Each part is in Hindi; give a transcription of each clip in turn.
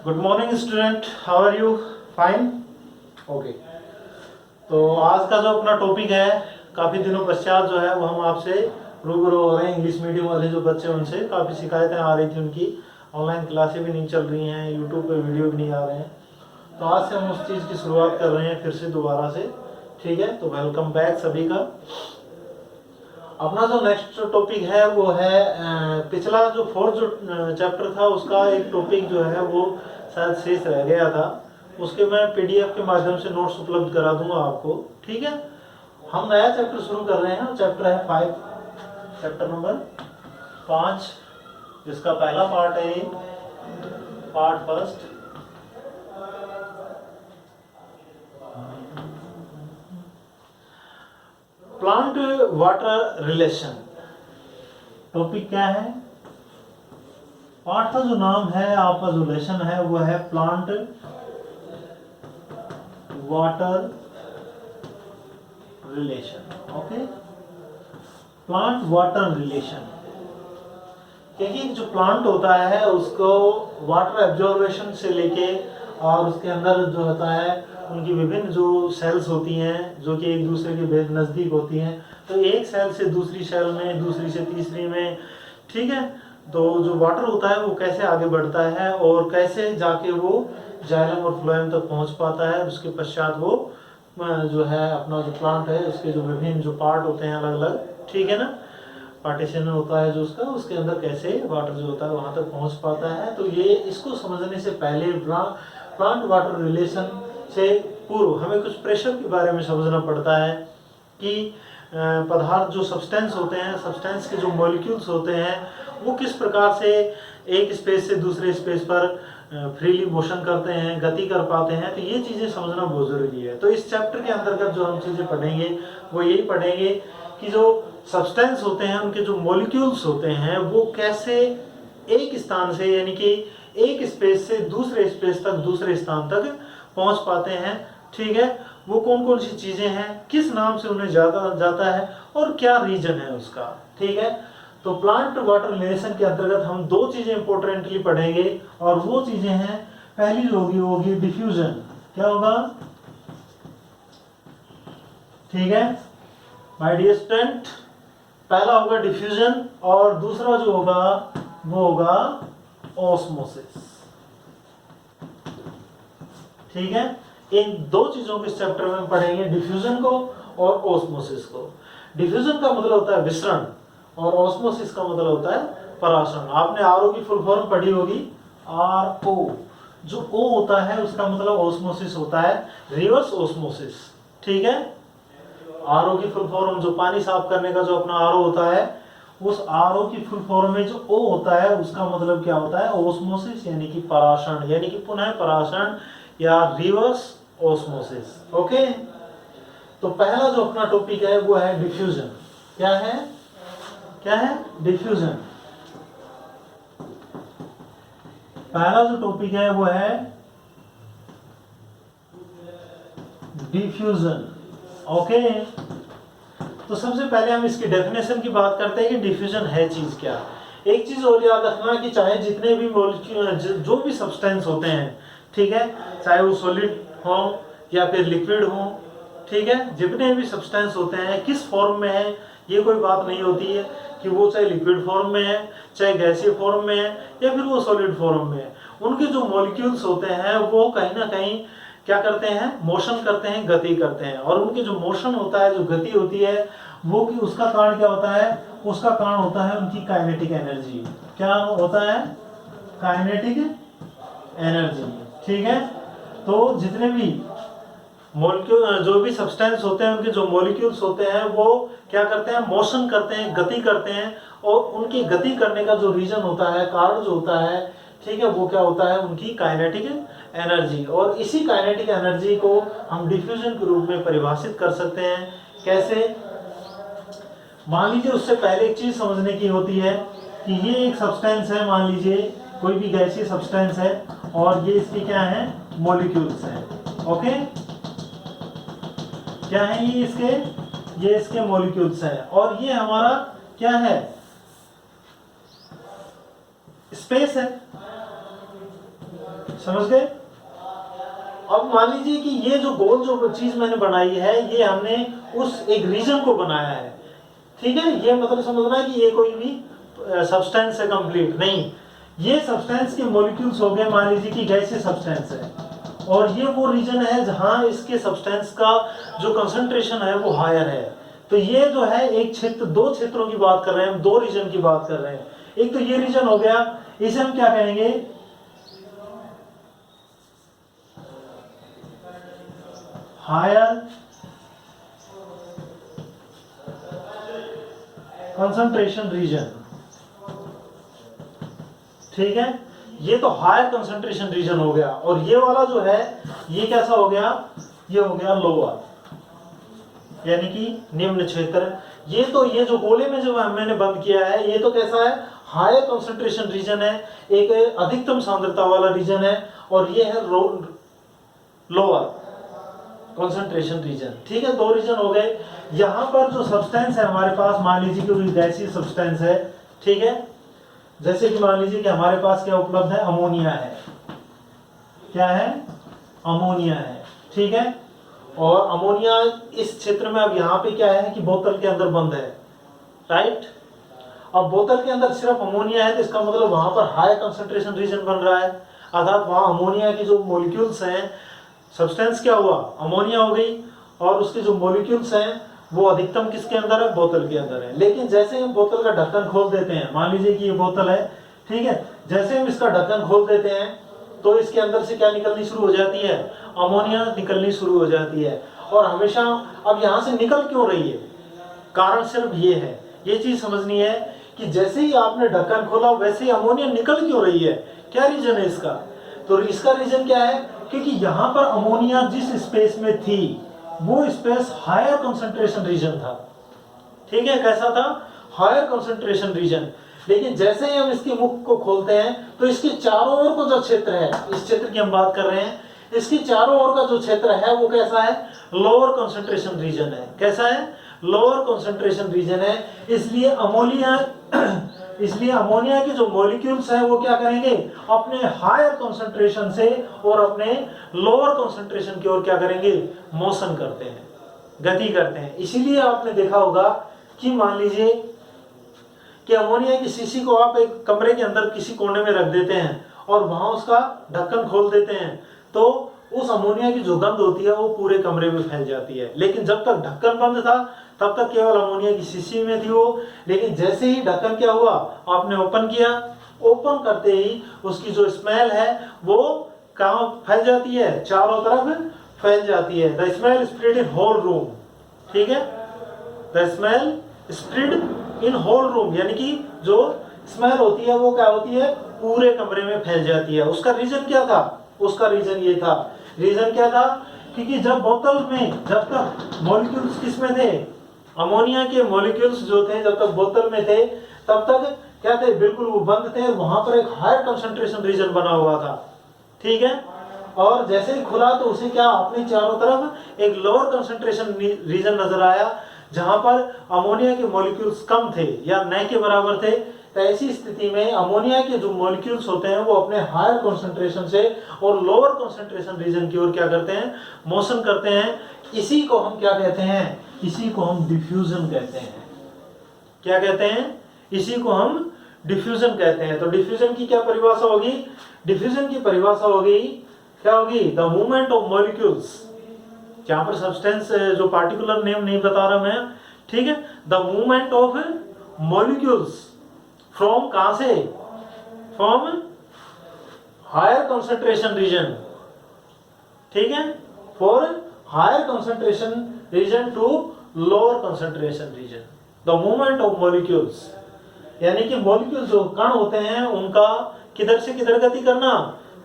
Good morning student, how are you? Fine, okay. तो आज का जो अपना टॉपिक है, काफ़ी दिनों पश्चात जो है वो हम आपसे रूबरू हो रहे हैं। इंग्लिश मीडियम वाले जो बच्चे हैं उनसे काफ़ी शिकायतें आ रही थी, उनकी ऑनलाइन क्लासें भी नहीं चल रही हैं, यूट्यूब पे वीडियो भी नहीं आ रहे हैं। तो आज से हम उस चीज़ की शुरुआत कर रहे हैं फिर से दोबारा से, ठीक है? तो वेलकम बैक सभी का। अपना जो नेक्स्ट टॉपिक है वो है पिछला जो फोर्थ जो चैप्टर था उसका एक टॉपिक जो है वो शायद शेष रह गया था, उसके मैं पीडीएफ के माध्यम से नोट्स उपलब्ध करा दूंगा आपको, ठीक है? हम नया चैप्टर शुरू कर रहे हैं, चैप्टर है 5, चैप्टर नंबर 5, जिसका पहला पार्ट है part first. Plant water relation. Topic क्या है? पार्ट का जो नाम है, आपका जो लेसन है वो है plant water relation. Okay, plant water relation. क्योंकि जो प्लांट होता है उसको वाटर एब्जॉर्बेशन से लेके और उसके अंदर जो होता है उनकी विभिन्न जो सेल्स होती हैं जो कि एक दूसरे के बेहद नज़दीक होती हैं, तो एक सेल से दूसरी सेल में, दूसरी से तीसरी में, ठीक है? तो जो वाटर होता है वो कैसे आगे बढ़ता है और कैसे जाके वो जाइलम और फ्लोएम तक पहुंच पाता है। उसके पश्चात वो जो है अपना जो प्लांट है उसके जो विभिन्न जो पार्ट होते हैं अलग अलग, ठीक है ना, पार्टीशन होता है जो उसका, उसके अंदर कैसे वाटर जो होता है वहां तक पहुंच पाता है। तो ये इसको समझने से पहले प्लांट वाटर रिलेशन से पूर्व हमें कुछ प्रेशर के बारे में समझना पड़ता है कि पदार्थ जो सब्सटेंस होते हैं, सब्सटेंस के जो मॉलिक्यूल्स होते हैं वो किस प्रकार से एक स्पेस से दूसरे स्पेस पर फ्रीली मोशन करते हैं, गति कर पाते हैं। तो ये चीज़ें समझना बहुत ज़रूरी है। तो इस चैप्टर के अंतर्गत जो हम चीज़ें पढ़ेंगे वो यही पढ़ेंगे कि जो सब्सटेंस होते हैं उनके जो मॉलिक्यूल्स होते हैं वो कैसे एक स्थान से, यानी कि एक स्पेस से दूसरे स्पेस तक, दूसरे स्थान तक पहुंच पाते हैं, ठीक है? वो कौन कौन सी चीज़ें हैं, किस नाम से उन्हें जाता है और क्या रीजन है उसका, ठीक है? तो प्लांट वाटर रिलेशन के अंतर्गत हम दो चीज़ें इंपॉर्टेंटली पढ़ेंगे और वो चीज़ें हैं, पहली जो होगी डिफ्यूजन। क्या होगा? ठीक है माय डियर स्टूडेंट, पहला होगा डिफ्यूजन और दूसरा जो होगा वो होगा ऑस्मोसिस, ठीक है? इन दो चीजों के चैप्टर में पढ़ेंगे, डिफ्यूजन को और ऑस्मोसिस को। डिफ्यूजन का मतलब होता है विसरण और ऑस्मोसिस का मतलब होता है परासरण। आपने आरओ की फुल फॉर्म पढ़ी होगी, आरओ। जो ओ होता है उसका मतलब ऑस्मोसिस होता है, रिवर्स ऑस्मोसिस, ठीक है? आरओ की फुल फॉर्म, जो पानी साफ करने का जो अपना आरओ होता है, उस आरओ की फुल फॉर्म में जो ओ होता है उसका मतलब क्या होता है? ऑस्मोसिस, यानी कि परासरण, यानी कि पुनः परासरण या रिवर्स ऑस्मोसिस। ओके, तो पहला जो अपना टॉपिक है वो है डिफ्यूजन। क्या है? क्या है? डिफ्यूजन। पहला जो टॉपिक है वो है डिफ्यूजन। ओके, तो सबसे पहले हम इसकी डेफिनेशन की बात करते हैं कि डिफ्यूजन है चीज क्या। एक चीज और याद रखना कि चाहे जितने भी मॉलिक्यूल, जो भी सब्सटेंस होते हैं, ठीक है, चाहे वो सॉलिड हो या फिर लिक्विड हो, ठीक है, जितने भी सब्सटेंस होते हैं किस फॉर्म में है ये कोई बात नहीं होती है कि वो चाहे लिक्विड फॉर्म में है, चाहे गैसीय फॉर्म में है या फिर वो सॉलिड फॉर्म में है। उनके जो मॉलिक्यूल्स होते हैं वो कहीं ना कहीं क्या करते हैं? मोशन करते हैं, गति करते हैं। और उनके जो मोशन होता है, जो गति होती है, वो कि उसका कारण क्या होता है? उसका कारण होता है उनकी काइनेटिक एनर्जी। क्या होता है? काइनेटिक एनर्जी, ठीक है? तो जितने भी मॉलिक्यूल, जो भी सब्सटेंस होते हैं, उनके जो मॉलिक्यूल्स होते हैं वो क्या करते हैं? मोशन करते हैं, गति करते हैं। और उनकी गति करने का जो रीजन होता है, कारण जो होता है, ठीक है, वो क्या होता है? उनकी काइनेटिक एनर्जी। और इसी काइनेटिक एनर्जी को हम डिफ्यूजन के रूप में परिभाषित कर सकते हैं। कैसे? मान लीजिए, उससे पहले एक चीज समझने की होती है कि ये एक सब्सटेंस है, मान लीजिए कोई भी गैसीय सब्सटेंस है और ये इसके क्या है? मॉलिक्यूल्स हैं। ओके, क्या है ये इसके मॉलिक्यूल्स हैं, और ये हमारा क्या है, स्पेस है। समझ गए? अब मान लीजिए कि ये जो गोल जो चीज मैंने बनाई है, ये हमने उस एक रीजन को बनाया है, ठीक है। ये मतलब समझना है कि ये कोई भी सब्सटेंस है कंप्लीट नहीं, ये सब्सटेंस के मॉलिक्यूल्स हो गए, मान लीजिए कि गैसीय सब्सटेंस है, और ये वो रीजन है जहां इसके सब्सटेंस का जो कंसंट्रेशन है वो हायर है। तो ये जो है एक क्षेत्र, दो क्षेत्रों की बात कर रहे हैं हम, दो रीजन की बात कर रहे हैं। एक तो ये रीजन हो गया, इसे हम क्या कहेंगे, हायर कंसंट्रेशन रीजन, ठीक है। ये तो हायर कंसंट्रेशन रीजन हो गया, और ये वाला जो है ये कैसा हो गया, ये हो गया लोअर, यानी कि निम्न क्षेत्र। ये तो ये जो गोले में जो मैंने बंद किया है, ये तो कैसा है, हायर कंसंट्रेशन रीजन है, एक अधिकतम सांद्रता वाला रीजन है, और ये है लोअर कंसंट्रेशन रीजन, ठीक है। दो रीजन हो गए। यहां पर जो सब्सटेंस है हमारे पास, मान लीजिए कि गैसीय सब्सटेंस है, ठीक है। जैसे कि मान लीजिए कि हमारे पास क्या उपलब्ध है, अमोनिया है, क्या है, अमोनिया है, ठीक है। और अमोनिया इस क्षेत्र में, अब यहाँ पे क्या है कि बोतल के अंदर बंद है, राइट। अब बोतल के अंदर सिर्फ अमोनिया है, तो इसका मतलब वहां पर हाई कंसंट्रेशन रीजन बन रहा है, अर्थात वहां अमोनिया की जो मॉलिक्यूल्स हैं, सब्सटेंस क्या हुआ, अमोनिया हो गई, और उसके जो मॉलिक्यूल्स हैं वो अधिकतम किसके अंदर है, बोतल के अंदर है। लेकिन जैसे हम बोतल का ढक्कन खोल देते हैं, मान लीजिए कि ये बोतल है, ठीक है, जैसे हम इसका ढक्कन खोल देते हैं तो इसके अंदर से क्या निकलनी शुरू हो जाती है, अमोनिया निकलनी शुरू हो जाती है। और हमेशा, अब यहाँ से निकल क्यों रही है, कारण सिर्फ ये है, ये चीज समझनी है कि जैसे ही आपने ढक्कन खोला वैसे ही अमोनिया निकल क्यों रही है, क्या रीजन है इसका। तो इसका रीजन क्या है, क्योंकि यहाँ पर अमोनिया जिस स्पेस में थी वो स्पेस हायर कंसंट्रेशन रीजन था, ठीक है। कैसा था, हायर कंसंट्रेशन रीजन। लेकिन जैसे ही हम इसके मुख को खोलते हैं तो इसके चारों ओर का जो क्षेत्र है, इस क्षेत्र की हम बात कर रहे हैं, इसके चारों ओर का जो क्षेत्र है वो कैसा है, लोअर कंसंट्रेशन रीजन है। कैसा है, लोअर कंसंट्रेशन रीजन है। इसलिए अमोनिया के जो मॉलिक्यूल्स हैं वो क्या करेंगे, अपने हायर कंसंट्रेशन से और अपने लोअर कंसंट्रेशन की ओर क्या करेंगे, मोशन करते हैं, गति करते हैं। इसीलिए आपने देखा होगा कि मान लीजिए कि अमोनिया की शीशी को आप एक कमरे के अंदर किसी कोने में रख देते हैं और वहां उसका ढक्कन खोल देते हैं, तो उस अमोनिया की जो गंध होती है वो पूरे कमरे में फैल जाती है। लेकिन जब तक ढक्कन बंद था तब तक केवल अमोनिया की शीशी में थी वो, लेकिन जैसे ही ढक्कन क्या हुआ, आपने ओपन किया, ओपन करते ही उसकी जो स्मेल है वो कहाँ फैल जाती है, चारों तरफ फैल जाती है। The smell spread in whole room, ठीक है, the smell spread in whole room, यानी कि जो स्मेल होती है वो क्या होती है, पूरे कमरे में फैल जाती है। उसका रीजन क्या था, उसका रीजन ये था, रीजन क्या था, क्योंकि जब बोतल में, जब तक मॉलिक्यूल्स किसमें थे, अमोनिया के मॉलिक्यूल्स जो थे जब तक बोतल में थे तब तक क्या थे, बिल्कुल वो बंद थे, वहां पर एक हायर कंसंट्रेशन रीजन बना हुआ था, ठीक है। और जैसे ही खुला तो उसे क्या, अपने चारों तरफ एक लोअर कंसंट्रेशन रीजन नजर आया, जहां पर अमोनिया के मॉलिक्यूल्स कम थे या न के बराबर थे। तो ऐसी स्थिति में अमोनिया के जो मॉलिक्यूल्स होते हैं वो अपने हायर कंसंट्रेशन से और लोअर कंसंट्रेशन रीजन की ओर क्या करते हैं, मोशन करते हैं। इसी को हम क्या कहते हैं, इसी को हम डिफ्यूजन कहते हैं। क्या कहते हैं, इसी को हम डिफ्यूजन कहते हैं। तो डिफ्यूजन की क्या परिभाषा होगी, डिफ्यूजन की परिभाषा होगी, क्या होगी, द मूवमेंट ऑफ मॉलिक्यूल्स, यहाँ पर सब्सटेंस जो पार्टिकुलर नेम नहीं बता रहा मैं, ठीक है, the movement of molecules from, कहां से, फ्रॉम हायर कंसंट्रेशन रीजन, ठीक है, for higher concentration region to lower concentration region, the movement of molecules, यानी कि मॉलिक्यूल्स जो कण होते हैं उनका किधर से किधर गति करना,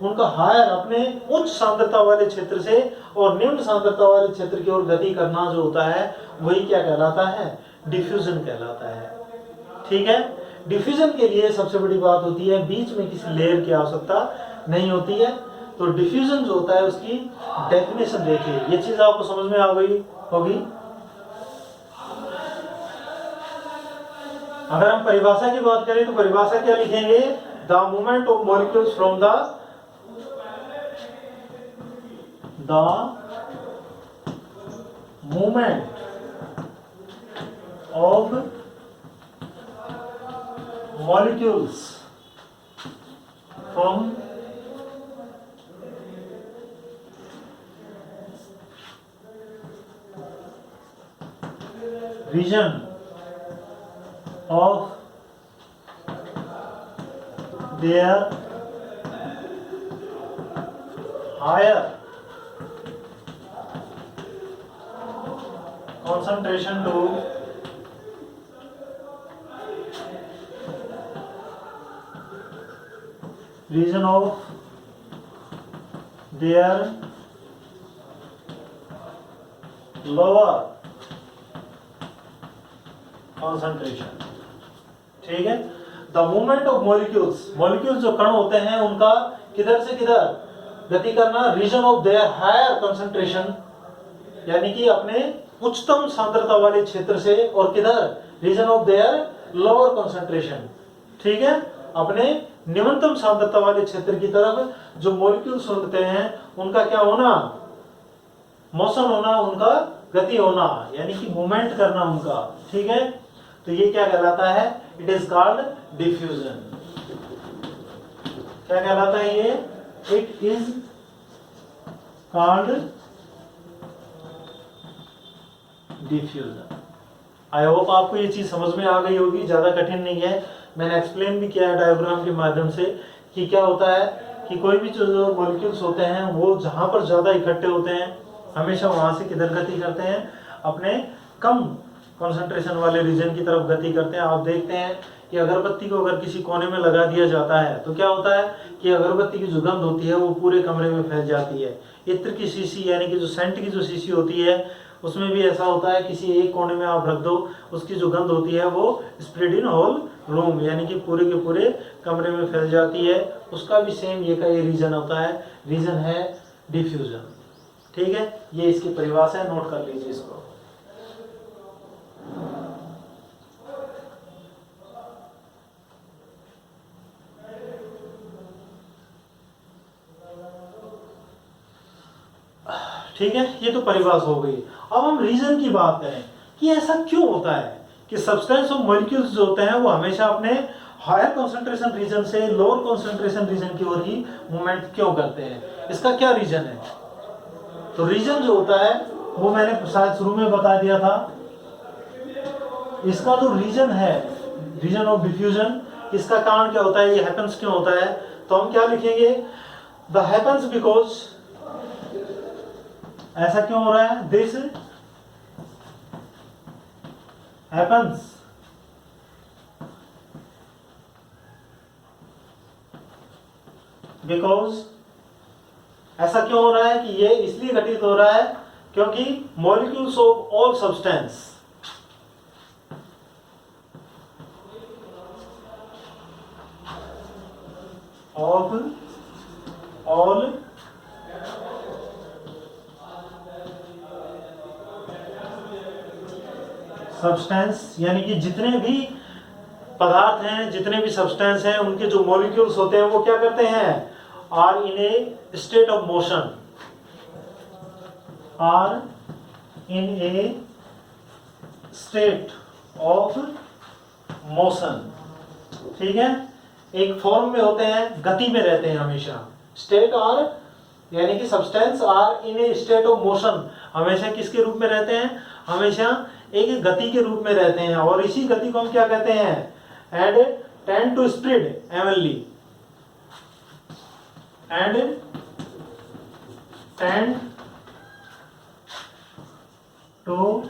उनका हायर, अपने उच्च सांद्रता वाले क्षेत्र से और निम्न सांद्रता वाले क्षेत्र की ओर गति करना जो होता है वही क्या कहलाता है, डिफ्यूजन कहलाता है, ठीक है। डिफ्यूजन के लिए सबसे बड़ी बात होती है बीच में किसी लेयर की आवश्यकता नहीं होती है। तो डिफ्यूजन जो होता है उसकी डेफिनेशन देखिए, ये चीज आपको समझ में आ गई होगी। अगर हम परिभाषा की बात करें तो परिभाषा क्या लिखेंगे, the movement of molecules from the movement of molecules from region of their higher concentration to region of their lower concentration। ठीक है, the movement of molecules, molecules जो कण होते हैं उनका किधर से किधर गति करना, region of their higher concentration, यानी कि अपने उच्चतम सांद्रता वाले क्षेत्र से, और किधर, region of their lower concentration. ठीक है, अपने निम्नतम सांद्रता वाले क्षेत्र की तरफ जो मॉलिक्यूल्स होते हैं उनका क्या होना, मोशन होना, उनका गति होना, यानी कि मूवमेंट करना उनका। ठीक है, तो ये क्या कहलाता है, इट इज कॉल्ड डिफ्यूजन। क्या कहलाता है ये, it is called diffusion. I hope आपको ये चीज समझ में आ गई होगी, ज्यादा कठिन नहीं है। मैंने एक्सप्लेन भी किया है डायग्राम के माध्यम से कि क्या होता है कि कोई भी जो मॉलिक्यूल्स होते हैं वो जहां पर ज्यादा इकट्ठे होते हैं हमेशा वहां से किधर गति करते हैं, अपने कम कंसंट्रेशन वाले रीजन की तरफ गति करते हैं। आप देखते हैं कि अगरबत्ती को अगर किसी कोने में लगा दिया जाता है तो क्या होता है कि अगरबत्ती की जो गंध होती है वो पूरे कमरे में फैल जाती है। इत्र की शीशी यानी कि जो सेंट की जो शीशी होती है उसमें भी ऐसा होता है, किसी एक कोने में आप रख दो, उसकी जो गंध होती है वो स्प्रेड इन होल रूम, यानी कि पूरे के पूरे कमरे में फैल जाती है। उसका भी सेम ये का ये रीजन होता है, रीजन है डिफ्यूजन। ठीक है, ये इसकी परिभाषा है, नोट कर लीजिए इसको। ठीक है, ये तो परिभाषा हो गई। अब हम रीजन की बात करें कि ऐसा क्यों होता है कि सब्सटेंस ऑफ मॉलिक्यूल्स जो होते हैं वो हमेशा अपने हायर कंसंट्रेशन रीजन से लोअर कंसंट्रेशन रीजन की ओर ही मूवमेंट क्यों करते हैं, इसका क्या रीजन है। तो रीजन जो होता है वो मैंने शायद शुरू में बता दिया था। इसका जो रीजन है, रीजन ऑफ डिफ्यूजन, इसका कारण क्या होता है, ये हैपेंस क्यों होता है, तो हम क्या लिखेंगे, द हैपेंस बिकॉज, ऐसा क्यों हो रहा है, दिस हैपेंस बिकॉज, ऐसा क्यों हो रहा है कि ये इसलिए घटित हो रहा है क्योंकि molecules of all substance, of all substance, यानी कि जितने भी पदार्थ हैं, जितने भी सब्सटेंस हैं, उनके जो मॉलिक्यूल्स होते हैं वो क्या करते हैं, are in a state of motion, are in a state of motion. ठीक है, एक फॉर्म में होते हैं, गति में रहते हैं हमेशा। स्टेट और यानी कि substance are in a state of motion, हमेशा किसके रूप में रहते हैं, हमेशा एक गति के रूप में रहते हैं। और इसी गति को हम क्या कहते हैं, and tend to spread evenly, and tend to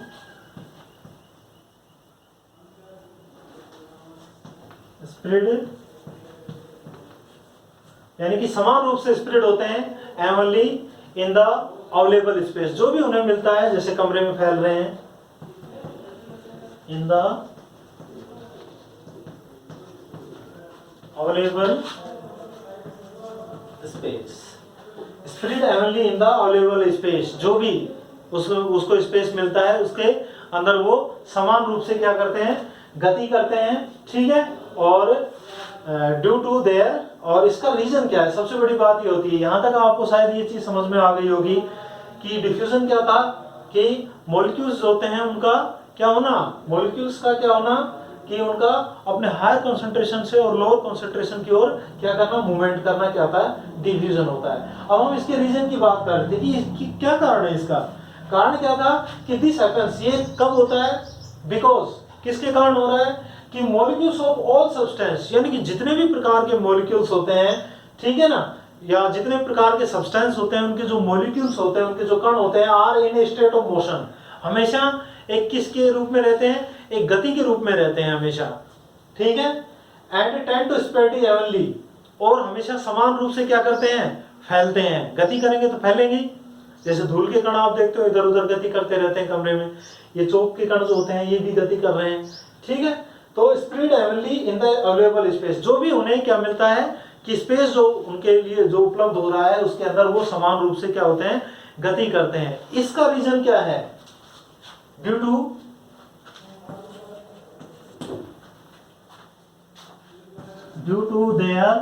spread, यानी कि समान रूप से स्प्रेड होते हैं evenly in the available space, जो भी उन्हें मिलता है, जैसे कमरे में फैल रहे हैं, in the available space। Spread Avonlea in the available space, जो भी उसको स्पेस मिलता है उसके अंदर वो समान रूप से क्या करते हैं, गति करते हैं, ठीक है। और ड्यू टू देयर, और इसका रीजन क्या है, सबसे बड़ी बात ये होती है, यहां तक आपको शायद ये चीज समझ में आ गई होगी कि डिफ्यूजन क्या था, कि मॉलिक्यूल्स होते हैं उनका क्या होना, मॉलिक्यूल्स का क्या होना कि उनका अपने हायर कंसंट्रेशन से और लोअर कंसंट्रेशन की ओर क्या करना, मूवमेंट करना, क्या होता है, डिफ्यूजन होता है। अब हम इसके रीजन की बात कर रहे थे कि क्या कारण है, इसका कारण क्या था कि दिस हैपेंस, ये कब होता है, बिकॉज किसके कारण हो रहा है कि मॉलिक्यूल्स ऑफ ऑल सब्सटेंस, यानी कि जितने भी प्रकार के मॉलिक्यूल्स होते हैं, ठीक है ना, या जितने प्रकार के सब्सटेंस होते हैं उनके जो मॉलिक्यूल्स होते हैं, उनके जो कण होते हैं, are in a state of motion, हमेशा एक किसके रूप में रहते हैं, एक गति के रूप में रहते हैं हमेशा, ठीक है। And tend to spread evenly, और हमेशा समान रूप से क्या करते हैं, फैलते हैं, गति करेंगे तो फैलेंगे। जैसे धूल के कण आप देखते हो इधर उधर गति करते रहते हैं कमरे में, ये चौक के कण जो होते हैं ये भी गति कर रहे हैं, ठीक है। तो spread Avonlea in the available space, जो भी उन्हें क्या मिलता है कि स्पेस जो उनके लिए जो उपलब्ध हो रहा है उसके अंदर वो समान रूप से क्या होते हैं, गति करते हैं। इसका रीजन क्या है, due to their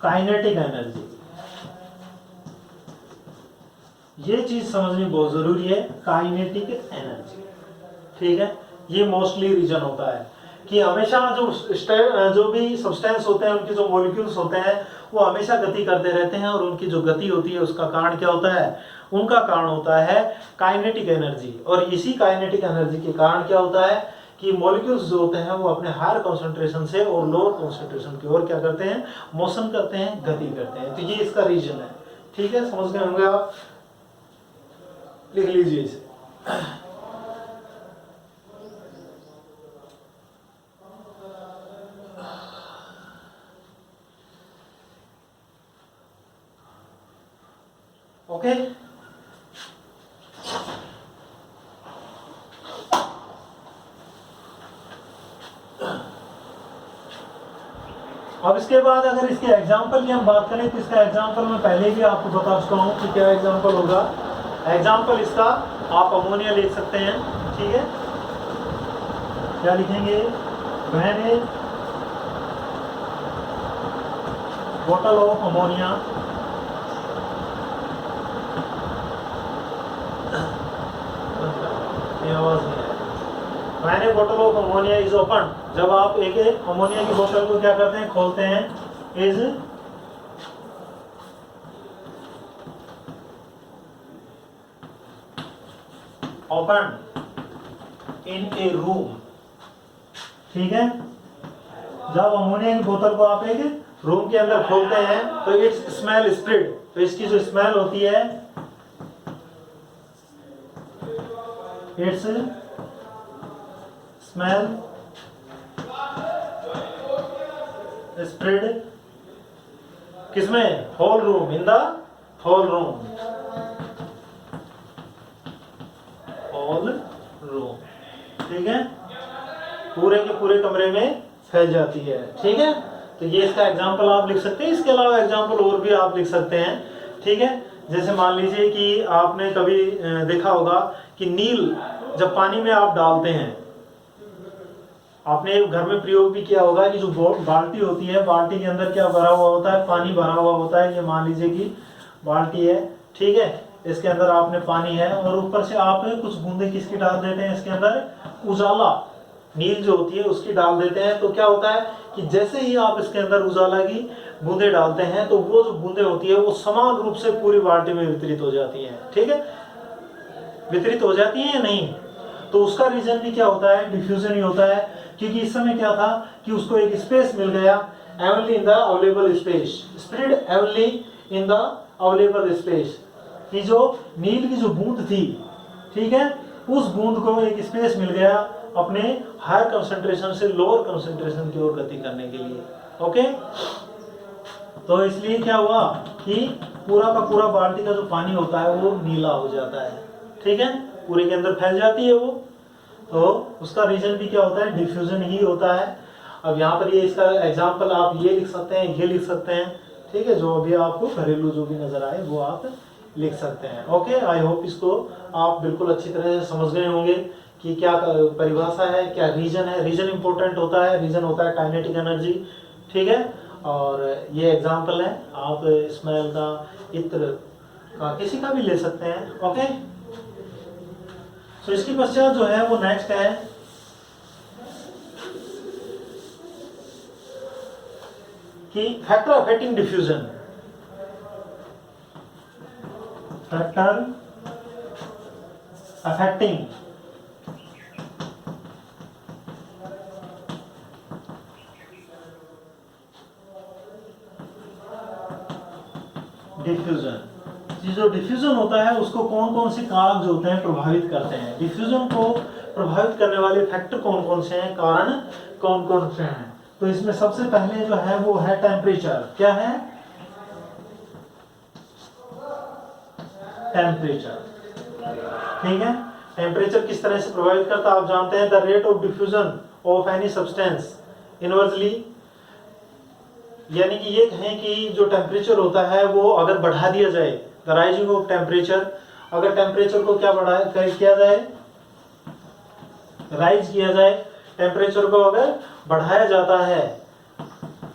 kinetic energy. ये चीज समझनी बहुत जरूरी है, काइनेटिक एनर्जी, ठीक है। ये मोस्टली रीजन होता है कि हमेशा जो भी सब्सटेंस होते हैं उनके जो मॉलिक्यूल्स होते हैं वो हमेशा गति करते रहते हैं, और उनकी जो गति होती है उसका कारण क्या होता है, उनका कारण होता है काइनेटिक एनर्जी। और इसी काइनेटिक एनर्जी के कारण क्या होता है कि मॉलिक्यूल्स जो होते हैं वो अपने हायर कंसंट्रेशन से और लोअर कंसंट्रेशन की ओर क्या करते हैं, मोशन करते हैं, गति करते हैं। तो ये इसका रीजन है, ठीक है, समझ गए होंगे आप, लिख लीजिए इसे। ओके, अब इसके बाद अगर इसके एग्जाम्पल की हम बात करें तो इसका एग्जाम्पल मैं पहले भी आपको बता चुका हूं कि क्या एग्जाम्पल होगा। एग्जाम्पल इसका आप अमोनिया लिख सकते हैं, ठीक है। क्या लिखेंगे, when A bottle of ammonia when A bottle of ammonia is open, जब आप एक अमोनिया की बोतल को क्या करते हैं, खोलते हैं, is open in A room, ठीक है। जब अमोनिया की बोतल को आप एक रूम के अंदर खोलते हैं तो इट्स स्मेल स्प्रेड, तो इसकी जो स्मेल होती है, इट्स स्मेल स्प्रेड किसमें, whole room, in the whole room, whole room, ठीक है, पूरे के पूरे कमरे में फैल जाती है, ठीक है। तो ये इसका एग्जांपल आप लिख सकते हैं। इसके अलावा एग्जांपल और भी आप लिख सकते हैं, ठीक है। जैसे मान लीजिए कि आपने कभी देखा होगा कि नील जब पानी में आप डालते हैं, आपने घर में प्रयोग भी किया होगा कि जो बाल्टी होती है, बाल्टी के अंदर क्या भरा हुआ होता है, पानी भरा हुआ होता है। ये मान लीजिए कि बाल्टी है, ठीक है, इसके अंदर आपने पानी है और ऊपर से आप कुछ बूंदे किसकी डाल देते हैं, इसके अंदर उजाला नील जो होती है उसकी डाल देते हैं। तो क्या होता है कि जैसे ही आप इसके अंदर उजाला की बूंदे डालते हैं तो वो जो बूंदे होती है वो समान रूप से पूरी बाल्टी में वितरित हो जाती हैं, ठीक है, वितरित हो जाती है या नहीं। तो उसका रीजन भी क्या होता है, डिफ्यूजन ही होता है, क्योंकि इस समय क्या था कि उसको एक स्पेस मिल गया, Avonlea in the available space, spread Avonlea in the available space, कि जो नील की जो बूंद थी, ठीक है, उस बूंद को एक स्पेस मिल गया अपने हायर कंसंट्रेशन से लोअर कंसंट्रेशन की ओर गति करने के लिए, ओके। तो इसलिए क्या हुआ कि पूरा का पूरा बाल्टी का जो पानी होता है वो नीला हो जाता है, ठीक है, पूरे के अंदर फैल जाती है वो। तो उसका रीजन भी क्या होता है, डिफ्यूजन ही होता है। अब यहाँ पर ये इसका एग्जांपल आप ये लिख सकते हैं, ये लिख सकते हैं, ठीक है, जो अभी आपको घरेलू जो भी नजर आए वो आप लिख सकते हैं। ओके, आई होप इसको आप बिल्कुल अच्छी तरह से समझ गए होंगे कि क्या परिभाषा है, क्या रीजन है। रीजन इंपॉर्टेंट होता है, रीजन होता है काइनेटिक एनर्जी, ठीक है। और ये एग्जाम्पल है, आप इस्माइल का, इत्र का, किसी का भी ले सकते हैं। ओके, तो इसके पश्चात जो है वो नेक्स्ट है कि factor affecting diffusion. Factor affecting diffusion. जो डिफ्यूजन होता है उसको कौन कौन से कारक जो होते हैं प्रभावित करते हैं। डिफ्यूजन को प्रभावित करने वाले फैक्टर कौन कौन से हैं, कारण कौन कौन से हैं। तो इसमें सबसे पहले जो है वो है टेम्परेचर। क्या है? टेम्परेचर, ठीक है। टेम्परेचर किस तरह से प्रभावित करता है आप जानते हैं। The rate of diffusion of any substance inversely, यानी कि ये कहें कि जो टेम्परेचर होता है वो अगर बढ़ा दिया जाए, द राइजिंग ऑफ टेम्परेचर, अगर टेम्परेचर को क्या किया जाए, राइज किया जाए, टेम्परेचर को अगर बढ़ाया जाता है,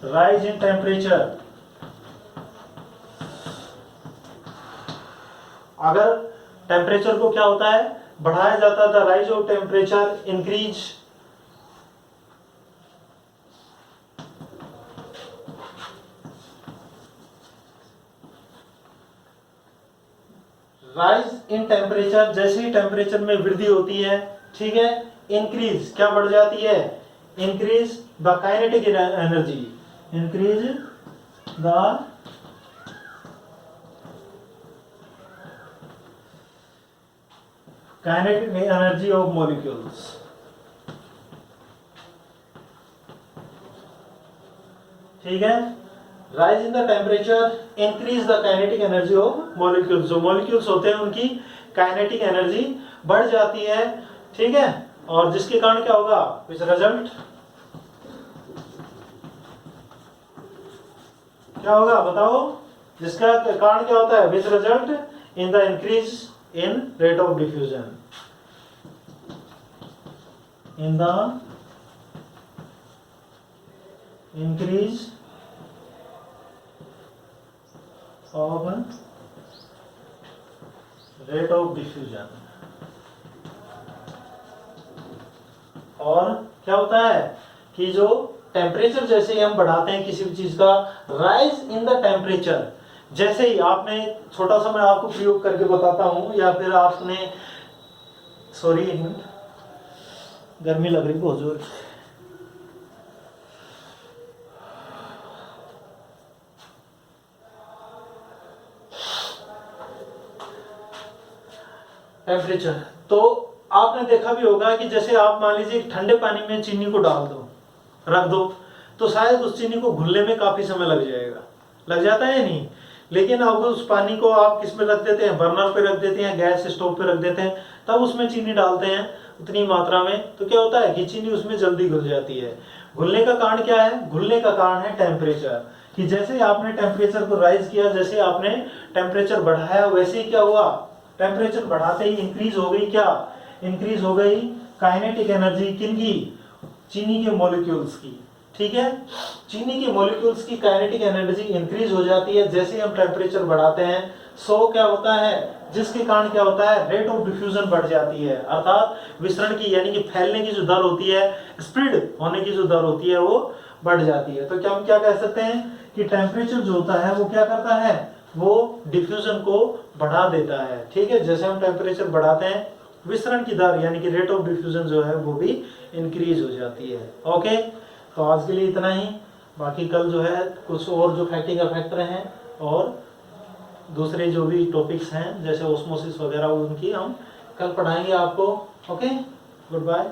राइज इन टेम्परेचर, अगर टेम्परेचर को क्या होता है बढ़ाया जाता है, the rise of temperature increase rise in temperature, जैसे ही टेम्परेचर में वृद्धि होती है, ठीक है, इंक्रीज क्या बढ़ जाती है, increase the kinetic energy, increase the kinetic energy of molecules, ठीक है। Rise in the temperature increase the kinetic energy of molecules, जो मॉलिक्यूल्स होते हैं उनकी काइनेटिक एनर्जी बढ़ जाती है, ठीक है। और जिसके कारण क्या होगा, विच रिजल्ट, क्या होगा बताओ, जिसका कारण क्या होता है, which result in the increase in rate of diffusion, in the increase of rate of diffusion। और क्या होता है कि जो टेम्परेचर जैसे ही हम बढ़ाते हैं किसी भी चीज का, राइज इन द टेम्परेचर, जैसे ही आपने, छोटा सा मैं आपको प्रयोग करके बताता हूं, या फिर आपने, सॉरी गर्मी लग रही बहुत जोर, टेम्परेचर। तो आपने देखा भी होगा कि जैसे आप मान लीजिए ठंडे पानी में चीनी को डाल दो, रख दो, तो शायद उस चीनी को घुलने में काफी समय लग जाएगा, लग जाता है नहीं। लेकिन अब उस पानी को आप किस में रख देते हैं, बर्नर पे रख देते हैं, गैस स्टोव पे रख देते हैं, तब उसमें चीनी डालते हैं उतनी मात्रा में, तो क्या होता है कि चीनी उसमें जल्दी घुल जाती है। घुलने का कारण क्या है, घुलने का कारण है टेम्परेचर, कि जैसे आपने टेम्परेचर को राइज किया, जैसे आपने टेम्परेचर बढ़ाया, वैसे ही क्या हुआ, टेम्परेचर बढ़ाते ही इंक्रीज हो गई, क्या इंक्रीज हो गई काइनेटिक एनर्जी, किनकी, चीनी के मॉलिक्यूल्स की, ठीक है। चीनी के मॉलिक्यूल्स की काइनेटिक एनर्जी इंक्रीज हो जाती है जैसे हम टेम्परेचर बढ़ाते हैं। सो क्या होता है, जिसके कारण क्या होता है, रेट ऑफ डिफ्यूजन बढ़ जाती है, अर्थात विसरण की, यानी कि फैलने की जो दर होती है, स्प्रेड होने की जो दर होती है वो बढ़ जाती है। तो क्या हम क्या कह सकते हैं कि टेम्परेचर जो होता है वो क्या करता है, वो डिफ्यूजन को बढ़ा देता है, ठीक है। जैसे हम टेम्परेचर बढ़ाते हैं, विसरण की दर यानी कि रेट ऑफ डिफ्यूजन जो है वो भी इंक्रीज हो जाती है। ओके, तो आज के लिए इतना ही, बाकी कल जो है कुछ और जो फैक्टिंग फैक्टर हैं और दूसरे जो भी टॉपिक्स हैं जैसे ऑस्मोसिस वगैरह, उनकी हम कल पढ़ाएंगे आपको। Okay, good bye.